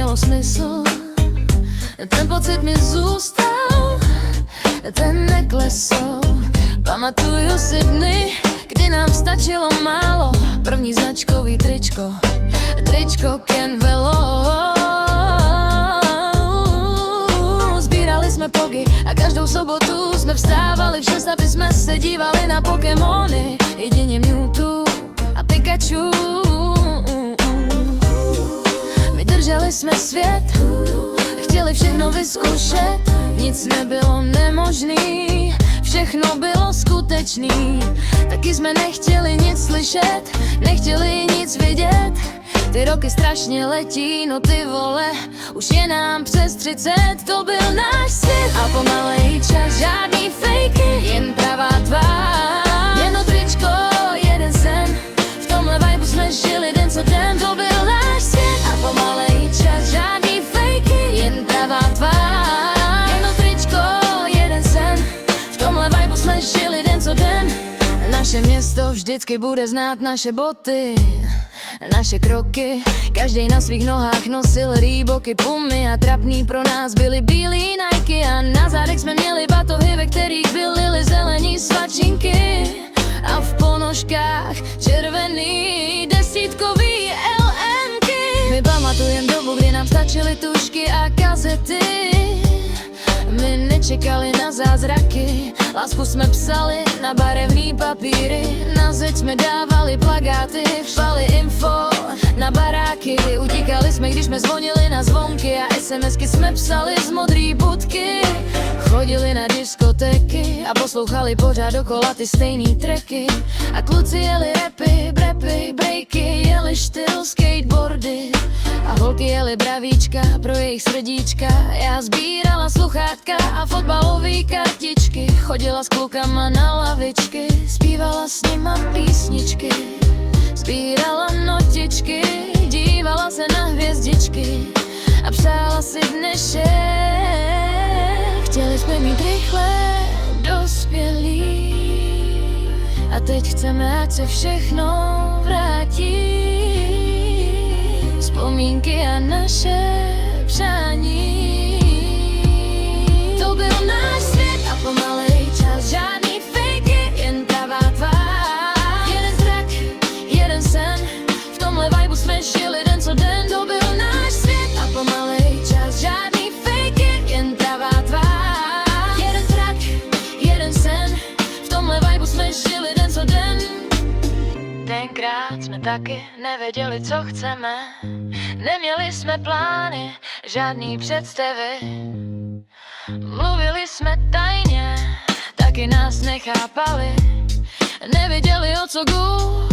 mělo smysl. Ten pocit mi zůstal, ten neklesl. Pamatuju si dny, kdy nám stačilo málo. První značkový tričko, tričko Ken Velo. Sbírali jsme pogy a každou sobotu jsme vstávali v 6, aby jsme se dívali na Pokémony. Jedině Mewtwo a Pikachu. Vydrželi jsme svět, chtěli všechno vyzkoušet. Nic nebylo nemožný, všechno bylo skutečný. Taky jsme nechtěli nic slyšet, nechtěli nic vidět. Ty roky strašně letí, no ty vole, už je nám přes 30. To byl náš svět a pomalej čas, žádný fejky, jen pravá tvář. Jedno tričko, jeden sen, v tomhle vibu jsme žili den co den. To byl náš svět a pomalej čas, žádný fejky, jen pravá tvář. Jedno tričko, jeden sen, v tomhle vibu jsme žili den co den. Naše město vždycky bude znát naše boty, naše kroky, každej na svých nohách nosil Reeboky, Pumy a trapný pro nás byly bílý Nike. A na zádech jsme měli batohy, ve kterých byly zelení svačinky. A v ponožkách červený desítkový LMky. My pamatujem dobu, kdy nám stačily tušky a kazety. My nečekali na zázraky, lásku jsme psali na barevný papíry. Na zeď jsme dávali plakáty, všali info na baráky. Utíkali jsme, když jsme zvonili na zvonky a SMSky jsme psali z modrý budky. Chodili na diskotéky a poslouchali pořád dokola ty stejný tracky. A kluci jeli rapy, brepy, breaky, jeli styl skateboardy. A holky jeli bravíčka pro jejich srdíčka. Já sbírala sluchátka a fotbalový kartičky. Chodila s klukama na lavičky, zpívala s nima písničky. Sbírala notičky, dívala se na hvězdičky a přála si dnešek. Chtěli jsme mít rychle dospělí a teď chceme, ať se všechno vrátí. Vzpomínky a naše přání. To byl náš svět a pomalej čas, žádný fejky, jen pravá tvář. Jeden track, jeden sen, v tomhle vibu jsme žili den co den. To byl náš svět a pomalej čas, žádný fejky, jen pravá tvář. Jeden track, jeden sen, v tomhle vibu jsme žili den co den. Tenkrát jsme taky nevěděli, co chceme. Neměli jsme plány, žádný představy. Mluvili jsme tajně, taky nás nechápali. Nevěděli, o co jdu.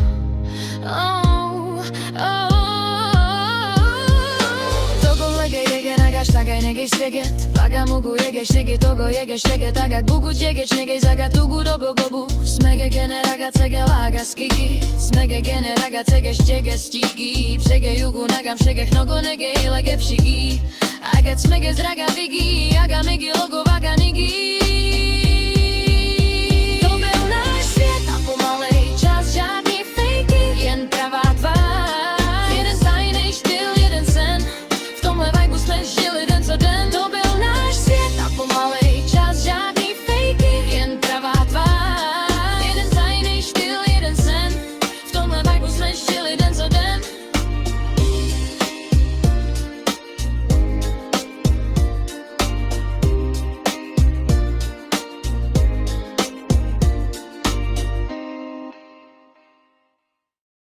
Tagay negeş teget Pagamugu yegeş tege togo yegeş tege Tagak bugu yegeş negeş zaga tugu dogo gobu Smege gene raga tege laga skiki Smege gene raga tegeş tege stiki Przege jugu nagam przegech nogo nege ilege pshiki Agat smege zraga vigi Aga megi logo vaga nigi